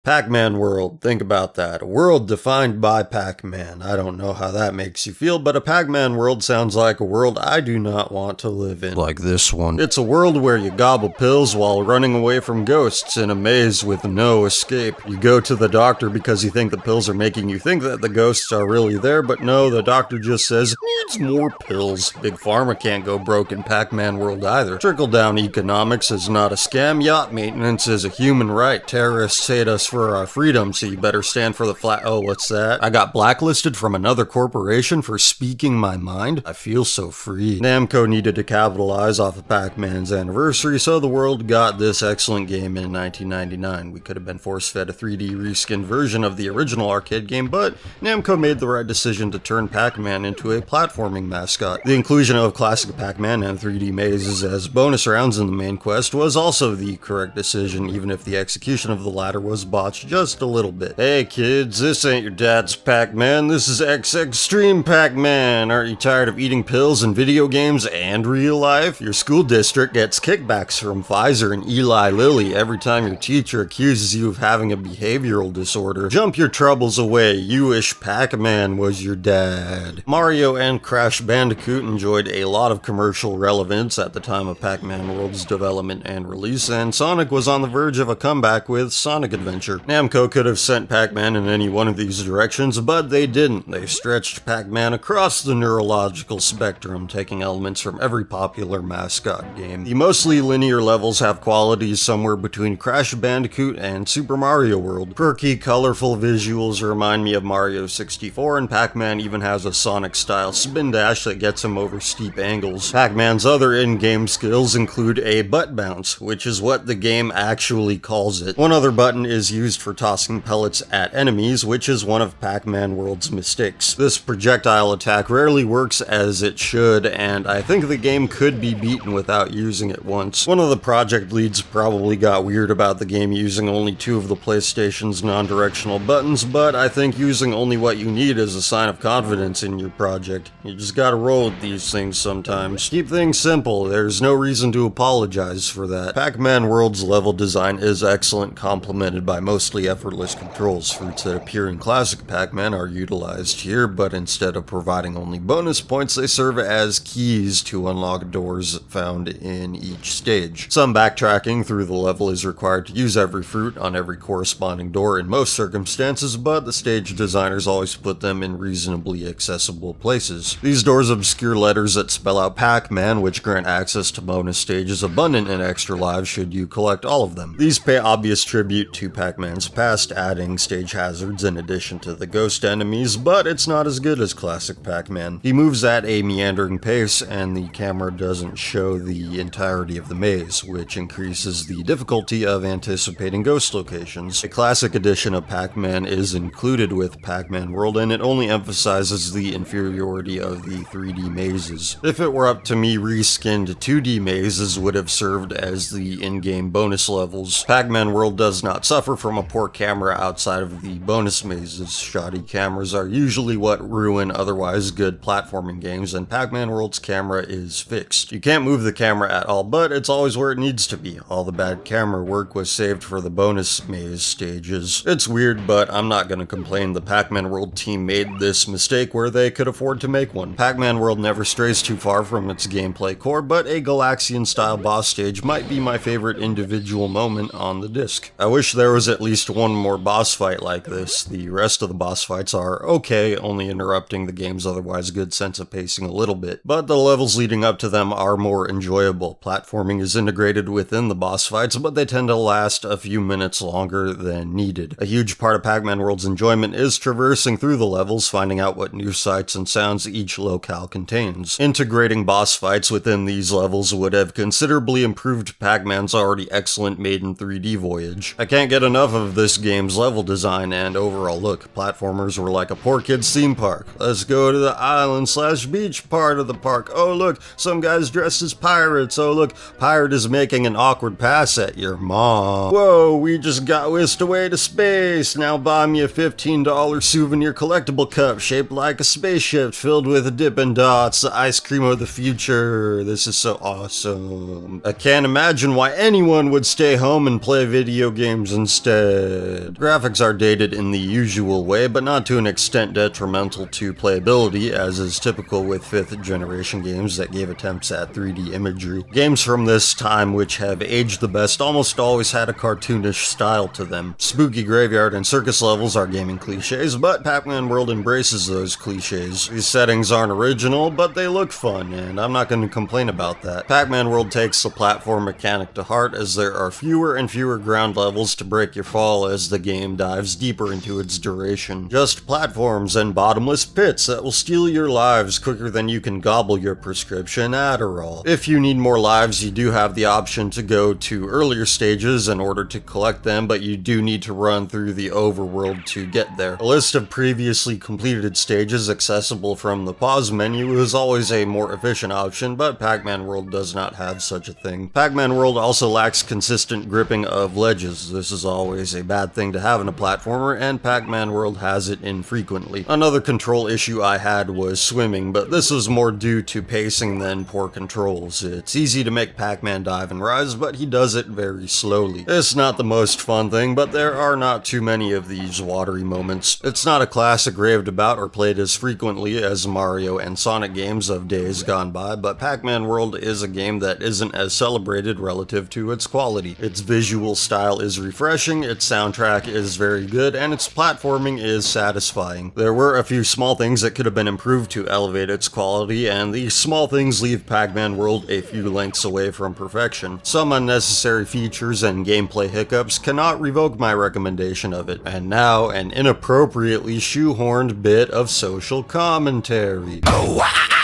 Pac-Man world, think about that. A world defined by Pac-Man. I don't know how that makes you feel, but a Pac-Man world sounds like a world I do not want to live in. Like this one. It's a world where you gobble pills while running away from ghosts in a maze with no escape. You go to the doctor because you think the pills are making you think that the ghosts are really there, but no, the doctor just says, needs more pills. Big Pharma can't go broke in Pac-Man world either. Trickle-down economics is not a scam. Yacht maintenance is a human right. Terrorists hate us for our freedom, so you better stand for the flag. Oh, what's that? I got blacklisted from another corporation for speaking my mind? I feel so free. Namco needed to capitalize off of Pac-Man's anniversary, so the world got this excellent game in 1999. We could have been force-fed a 3D reskinned version of the original arcade game, but Namco made the right decision to turn Pac-Man into a platforming mascot. The inclusion of classic Pac-Man and 3D mazes as bonus rounds in the main quest was also the correct decision, even if the execution of the latter was botched just a little bit. Hey kids, this ain't your dad's Pac-Man, this is Extreme Pac-Man. Aren't you tired of eating pills in video games and real life? Your school district gets kickbacks from Pfizer and Eli Lilly every time your teacher accuses you of having a behavioral disorder. Jump your troubles away, you wish Pac-Man was your dad. Mario and Crash Bandicoot enjoyed a lot of commercial relevance at the time of Pac-Man World's development and release, and Sonic was on the verge of a comeback with Sonic Adventure. Namco could have sent Pac-Man in any one of these directions, but they didn't. They stretched Pac-Man across the neurological spectrum, taking elements from every popular mascot game. The mostly linear levels have qualities somewhere between Crash Bandicoot and Super Mario World. Quirky, colorful visuals remind me of Mario 64, and Pac-Man even has a Sonic-style spin dash that gets him over steep angles. Pac-Man's other in-game skills include a butt bounce, which is what the game actually calls it. One other button is used for tossing pellets at enemies, which is one of Pac-Man World's mistakes. This projectile attack rarely works as it should, and I think the game could be beaten without using it once. One of the project leads probably got weird about the game using only 2 of the PlayStation's non-directional buttons, but I think using only what you need is a sign of confidence in your project. You just gotta roll with these things sometimes. Keep things simple, there's no reason to apologize for that. Pac-Man World's level design is excellent, complemented by mostly effortless controls. Fruits that appear in classic Pac-Man are utilized here, but instead of providing only bonus points, they serve as keys to unlock doors found in each stage. Some backtracking through the level is required to use every fruit on every corresponding door in most circumstances, but the stage designers always put them in reasonably accessible places. These doors obscure letters that spell out Pac-Man, which grant access to bonus stages abundant in extra lives should you collect all of them. These pay obvious tribute to Pac-Man's past, adding stage hazards in addition to the ghost enemies, but it's not as good as classic Pac-Man. He moves at a meandering pace, and the camera doesn't show the entirety of the maze, which increases the difficulty of anticipating ghost locations. A classic edition of Pac-Man is included with Pac-Man World, and it only emphasizes the inferiority of the 3D mazes. If it were up to me, reskinned 2D mazes would have served as the in-game bonus levels. Pac-Man World does not suffer from a poor camera outside of the bonus mazes. Shoddy cameras are usually what ruin otherwise good platforming games, and Pac-Man World's camera is fixed. You can't move the camera at all, but it's always where it needs to be. All the bad camera work was saved for the bonus maze stages. It's weird, but I'm not gonna complain. The Pac-Man World team made this mistake where they could afford to make one. Pac-Man World never strays too far from its gameplay core, but a Galaxian-style boss stage might be my favorite individual moment on the disc. I wish there was at least one more boss fight like this. The rest of the boss fights are okay, only interrupting the game's otherwise good sense of pacing a little bit, but the levels leading up to them are more enjoyable. Platforming is integrated within the boss fights, but they tend to last a few minutes longer than needed. A huge part of Pac-Man World's enjoyment is traversing through the levels, finding out what new sights and sounds each locale contains. Integrating boss fights within these levels would have considerably improved Pac-Man's already excellent maiden 3D voyage. I can't get enough of this game's level design and overall look. Platformers were like a poor kid's theme park. Let's go to the island/beach part of the park. Oh look, some guys dressed as pirates. Oh look, pirate is making an awkward pass at your mom. Whoa, we just got whisked away to space. Now buy me a $15 souvenir collectible cup shaped like a spaceship filled with Dippin' Dots, the ice cream of the future. This is so awesome. I can't imagine why anyone would stay home and play video games instead. instead. Graphics are dated in the usual way, but not to an extent detrimental to playability, as is typical with 5th generation games that gave attempts at 3D imagery. Games from this time which have aged the best almost always had a cartoonish style to them. Spooky graveyard and circus levels are gaming cliches, but Pac-Man World embraces those cliches. These settings aren't original, but they look fun, and I'm not going to complain about that. Pac-Man World takes the platform mechanic to heart, as there are fewer and fewer ground levels to break your fall as the game dives deeper into its duration. Just platforms and bottomless pits that will steal your lives quicker than you can gobble your prescription Adderall. If you need more lives, you do have the option to go to earlier stages in order to collect them, but you do need to run through the overworld to get there. A list of previously completed stages accessible from the pause menu is always a more efficient option, but Pac-Man World does not have such a thing. Pac-Man World also lacks consistent gripping of ledges. This is always a bad thing to have in a platformer, and Pac-Man World has it infrequently. Another control issue I had was swimming, but this was more due to pacing than poor controls. It's easy to make Pac-Man dive and rise, but he does it very slowly. It's not the most fun thing, but there are not too many of these watery moments. It's not a classic raved about or played as frequently as Mario and Sonic games of days gone by, but Pac-Man World is a game that isn't as celebrated relative to its quality. Its visual style is refreshing, its soundtrack is very good, and its platforming is satisfying. There were a few small things that could have been improved to elevate its quality, and these small things leave Pac-Man World a few lengths away from perfection. Some unnecessary features and gameplay hiccups cannot revoke my recommendation of it. And now, an inappropriately shoehorned bit of social commentary. Oh,